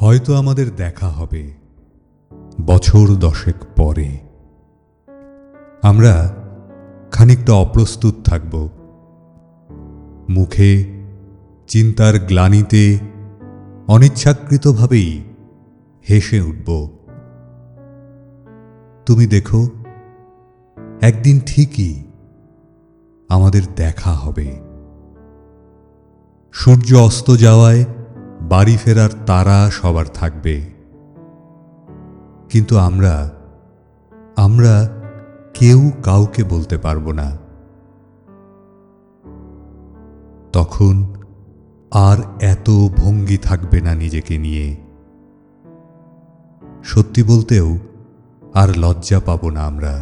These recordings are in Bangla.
হয়তো আমাদের দেখা হবে বছর 10 পরে। আমরা খানিকটা অপ্রস্তুত থাকব, মুখে চিন্তার গ্লানিতে অনিচ্ছাকৃতভাবেই হেসে উঠব। তুমি দেখো, একদিন ঠিকই আমাদের দেখা হবে। সূর্য অস্ত যাওয়ায় বাড়ি ফেরার তাড়া সবার থাকবে, কিন্তু আমরা কেউ কাউকে বলতে পারবো না। তখন আর এত ভঙ্গি থাকবে না নিজেকে নিয়ে। সত্যি বলতেও আর লজ্জা পাবো না আমরা।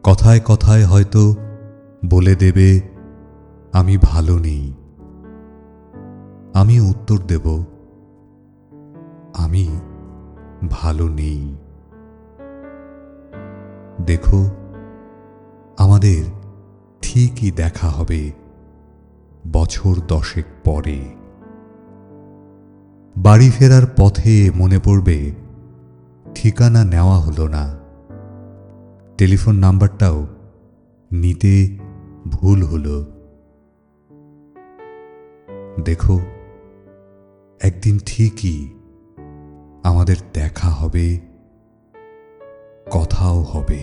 কথায় কথায় হয়তো বলে দেবে আমি ভালো নেই। আমি উত্তর দেব আমি ভালো নেই। দেখো, আমাদের ঠিকই দেখা হবে বছর 10 পরে। বাড়ি ফেরার পথে মনে পড়বে ঠিকানা নেওয়া হলো না, টেলিফোন নাম্বারটাও নিতে ভুল হলো। দেখো, একদিন ঠিকই আমাদের দেখা হবে, কথাও হবে।